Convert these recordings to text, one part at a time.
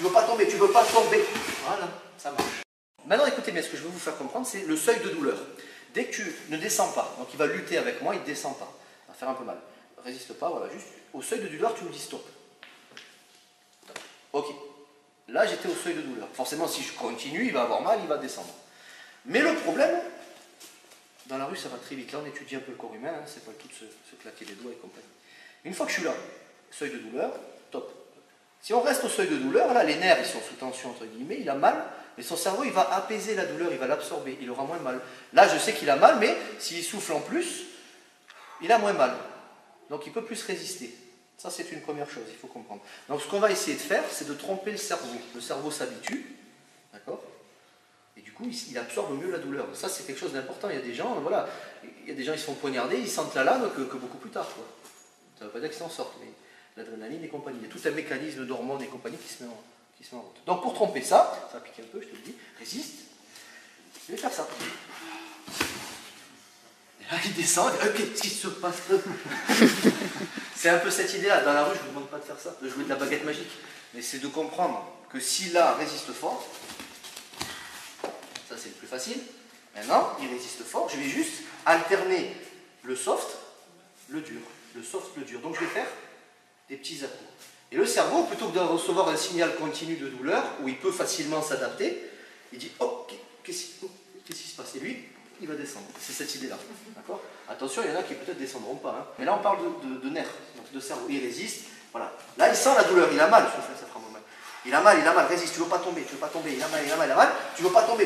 tu veux pas tomber, tu veux pas tomber. Voilà, ça marche. Maintenant, écoutez bien, ce que je veux vous faire comprendre, c'est le seuil de douleur. Dès que tu ne descends pas, donc il va lutter avec moi, il ne descend pas. Ça va faire un peu mal. Résiste pas, voilà, juste au seuil de douleur, tu me dis stop. Ok. Là, j'étais au seuil de douleur. Forcément, si je continue, il va avoir mal, il va descendre. Mais le problème, dans la rue, ça va très vite. Là, on étudie un peu le corps humain, hein, c'est pas tout se claquer les doigts et compagnie. Une fois que je suis là, seuil de douleur, top. Si on reste au seuil de douleur, là, les nerfs, ils sont sous tension, entre guillemets, il a mal, mais son cerveau, il va apaiser la douleur, il va l'absorber, il aura moins mal. Là, je sais qu'il a mal, mais s'il souffle en plus, il a moins mal. Donc, il peut plus résister. Ça, c'est une première chose, il faut comprendre. Donc, ce qu'on va essayer de faire, c'est de tromper le cerveau. Le cerveau s'habitue, d'accord? Et du coup, il absorbe mieux la douleur. Ça, c'est quelque chose d'important. Il y a des gens, voilà, il y a des gens, ils se font poignarder, ils sentent la lame que beaucoup plus tard, quoi. Ça ne veut pas dire qu'ils s'en sortent, mais l'adrénaline et compagnie. Il y a tout un mécanisme d'hormones et compagnie qui se met en route. Donc, pour tromper ça, ça va piquer un peu, je te le dis, résiste. Je vais faire ça. Et là, il descend, qu'est-ce qui se passe? C'est un peu cette idée-là. Dans la rue, je ne vous demande pas de faire ça, de jouer de la baguette magique. Mais c'est de comprendre que si là résiste fort, ça c'est le plus facile. Maintenant, il résiste fort. Je vais juste alterner le soft, le dur. Le soft, le dur. Donc je vais faire des petits à-coups. Et le cerveau, plutôt que de recevoir un signal continu de douleur, où il peut facilement s'adapter, il dit, oh, qu'est-ce qui se passe? Et lui, il va descendre. C'est cette idée-là. D'accord? Attention, il y en a qui peut-être descendront pas. Hein. Mais là, on parle de nerfs, donc de cerveau. Il résiste. Voilà. Là, il sent la douleur. Il a mal. Ça fera mal. Il a mal. Résiste. Tu veux pas tomber. Il a mal. Tu veux pas tomber.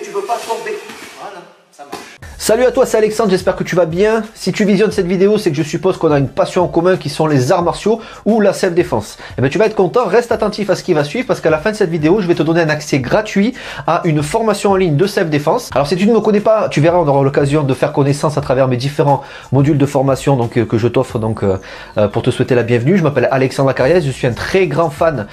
Voilà. Ça marche. Salut à toi, c'est Alexandre, j'espère que tu vas bien. Si tu visionnes cette vidéo, c'est que je suppose qu'on a une passion en commun qui sont les arts martiaux ou la self-défense. Et bien tu vas être content, reste attentif à ce qui va suivre parce qu'à la fin de cette vidéo, je vais te donner un accès gratuit à une formation en ligne de self-défense. Alors si tu ne me connais pas, tu verras, on aura l'occasion de faire connaissance à travers mes différents modules de formation que je t'offre pour te souhaiter la bienvenue. Je m'appelle Alexandre Acariès, je suis un très grand fan,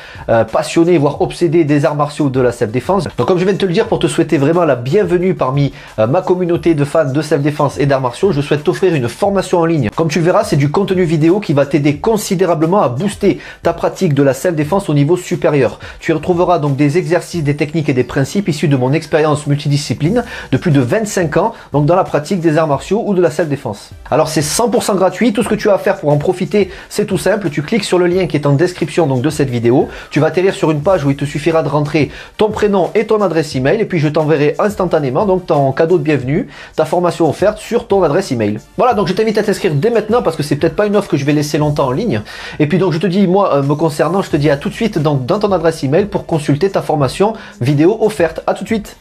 passionné, voire obsédé des arts martiaux de la self-défense. Donc comme je viens de te le dire, pour te souhaiter vraiment la bienvenue parmi ma communauté de fans de self-défense et d'arts martiaux, je souhaite t'offrir une formation en ligne. Comme tu le verras, c'est du contenu vidéo qui va t'aider considérablement à booster ta pratique de la self-défense au niveau supérieur. Tu y retrouveras donc des exercices, des techniques et des principes issus de mon expérience multidiscipline de plus de 25 ans donc dans la pratique des arts martiaux ou de la self-défense. Alors c'est 100% gratuit, tout ce que tu as à faire pour en profiter, c'est tout simple, tu cliques sur le lien qui est en description donc de cette vidéo, tu vas atterrir sur une page où il te suffira de rentrer ton prénom et ton adresse email et puis je t'enverrai instantanément donc ton cadeau de bienvenue, ta formation offerte sur ton adresse email. Voilà, donc je t'invite à t'inscrire dès maintenant parce que c'est peut-être pas une offre que je vais laisser longtemps en ligne. Et puis donc je te dis, moi me concernant, je te dis à tout de suite donc dans ton adresse email pour consulter ta formation vidéo offerte. À tout de suite.